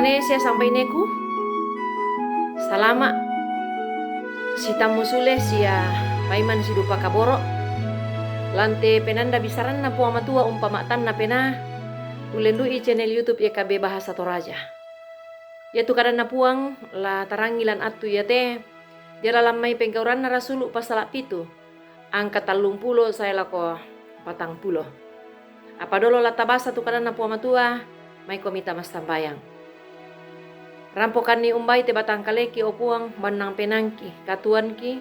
Pane sia sampai neku. Salama. Sita musule sia paiman si dupa kaboro. Lante penanda bisaran na puama tua umpama tan na pena. Ulendui channel YouTube YKB Bahasa Toraja. Ya tu kadang na puang la tarangilan atu ya te. Dia dalam mai penggauran na rasulu pasala pitu. Angka 30 saya lako 40. Apa dolo la tabasa tu kadang na puama tua mai komita mas tambayang. Rampokan ni umbai te batang kaleki o puang banang penangki katuan ki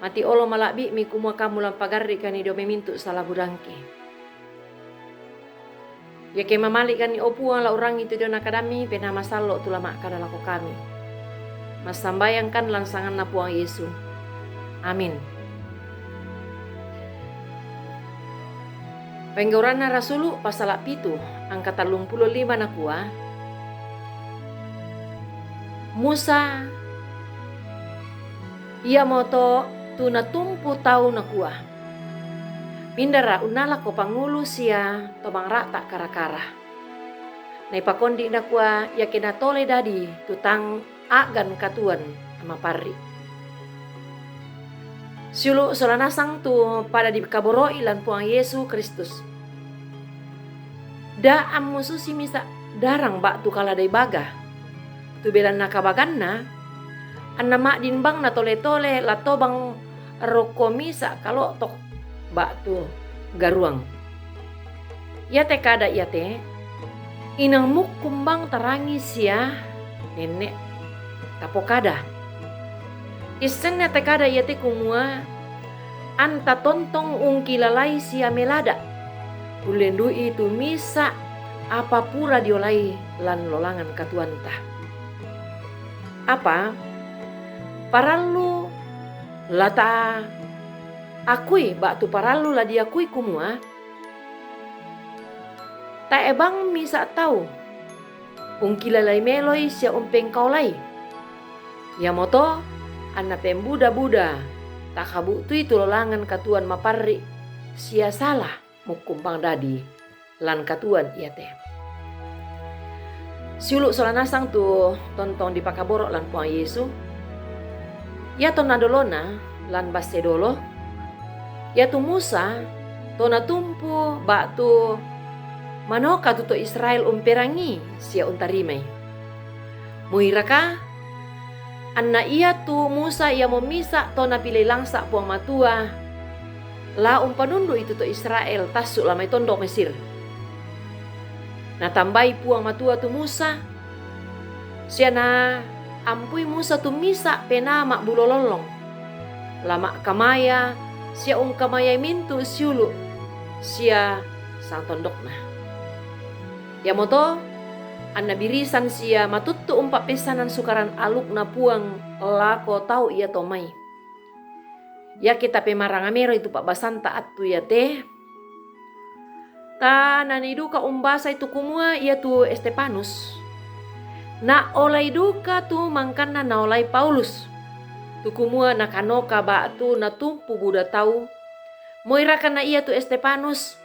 mati olo malabi mi kumua kamu lampagarri kani do memintu salah budangki ya ke mamali kani o puang la orang itu do nakadami pena masalo tulama kada lako kami mas sambayang kan lansangan na puang Yesu amin. Penggauran na rasulu pasala pitu angka 35 na kuah Musa ia moto tu na tumpu tau na kuah. Mindara unala ko pangulu sia tomang rata kara-kara. Nai pakondi na kuah ya kena tole dadi tutang agan katuan ama parri. Siulu solanasang tu pada di kaboro ilan puang Yesu Kristus. Da am musu si misa darang bak tu kala dai baga. Tu belan nakabagan na anna mak dinbang na tole-tole lato bang rokomisa kalau tok batu garuang ya te kada ya te inang muk kumbang tarangi sia nenek tapokada isen na te kada ya te kumua anta tontong ungkilalai sia melada ulendu itu misa apa pura diolai lan lolangan katuanta apa paralu lata akui batu paralu la diakui kumua ta ebang misa tau ungkilalai meloi sia umpeng kaulai ya moto anna pembuda-buda tak kabu tu itu lolangan katuan maparri sia salah mukumpang dadi lan katuan iya teh. Siulu solanasang tu tontong di pakaborok lan puang Yesu. Ya ton nadolona lan basedolo. Ya tu Musa tona tumpu bak tu manoka tuto Israel umperangi sia untarimai. Muiraka anna ia tu Musa ia memisa tona pilih langsa puang matua. La umpanundu itu to Israel tasuk lamai tondok Mesir. Na tambai puang matua tu Musa. Sia na ampui Musa tu misa pena mak bulololong. Lama kamaya sia kamaya mintu siulu. Sia sang tondok na. Ya moto anna birisan sia matuttu umpak pesanan sukaran aluk na puang lako tau ia tomai. Ya kita pemarang amero itu pak basanta atu ya teh. Ta naniduka umbasa itu kumua ia tu Estepanus. Na olai duka tu mangkana na olai Paulus. Tu kumua na kanoka ba tu na tumpu buda tau. Moirakan na ia tu Estepanus.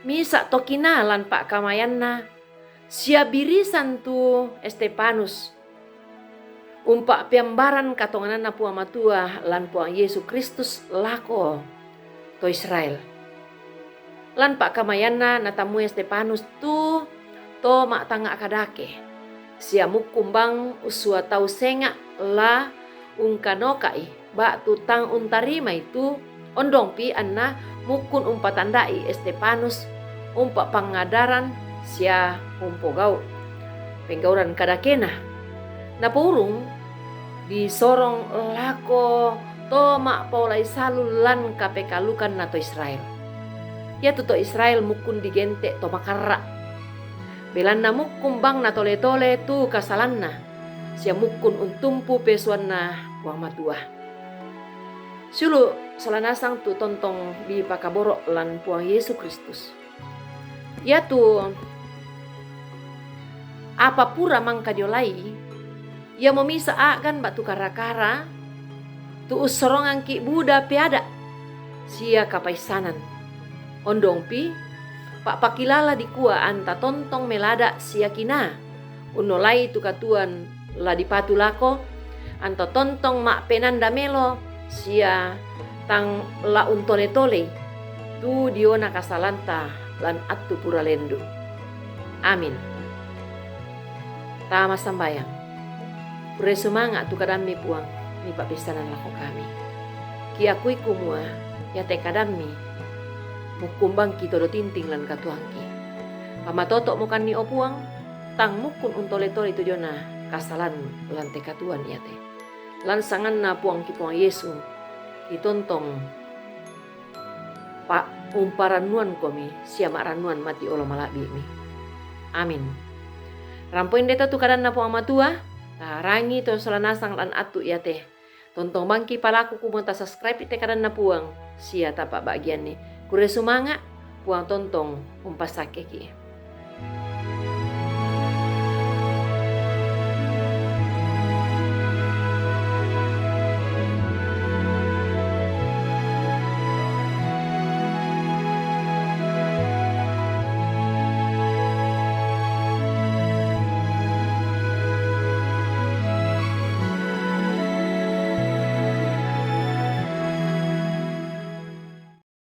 Misa tokinalan pak kamayanna. Sia birisan tu Estepanus. Umpak piambaran katonganan na puang matua lan puang Yesu Kristus lako to Israel. Lan pak kamayana natamu Estepanus tu to mak tanga kadake. Sia mukumbang usua tau senga la ungkanokai bak tu tang untarima itu ondong pi anna mukun umpatandai Estepanus umpak pangadaran sia umpogau penggauran kadakena. Napurung di sorong lako to mak paulai salulan kapekalukan nato Israel. Ya tuto Israel mukun digentek to makarra. Belan na mukun bang na tole-tole tu kasalanna. Sia mukun untumpu pesuan na puang matua. Sulu salanasang tu tontong di pakaborok lan puang Yesu Kristus. Ya tu apa pura mangka diolai. Ya memisa akan batu kara-kara. Tu usorongan ki Buddha piada. Sia kapaisanan. Ondong pi pak pakilala di kua anta tontong melada siakina unolai tu katuan la dipatu lako anto tontong mak penanda melo sia tang la untole-tole tu diona kasalanta lan attu pura lendu. Amin. Tama sambayang. Pure sumanga tu kadami puang ni papisanan lako kami. Kiakui kumua ya te kadami mukumbang ki todo tinting lan katuangki. Pamatotok mukan ni opuang tang mukun untole-tole tu jona kasalan lan te katuan ya te. Lan sangan na puang ki puang Yesu itontong pak umparanuan komi siama ranuan mati olo malabi mi. Amin. Rampoin deta tu kadan na puang matua rangi to salanasang lan atu ya teh. Tontong bangki palaku kumunta subscribe ite kadan na puang sia tapak bagian ni. Kure sumanga puang tontong umpasake ki.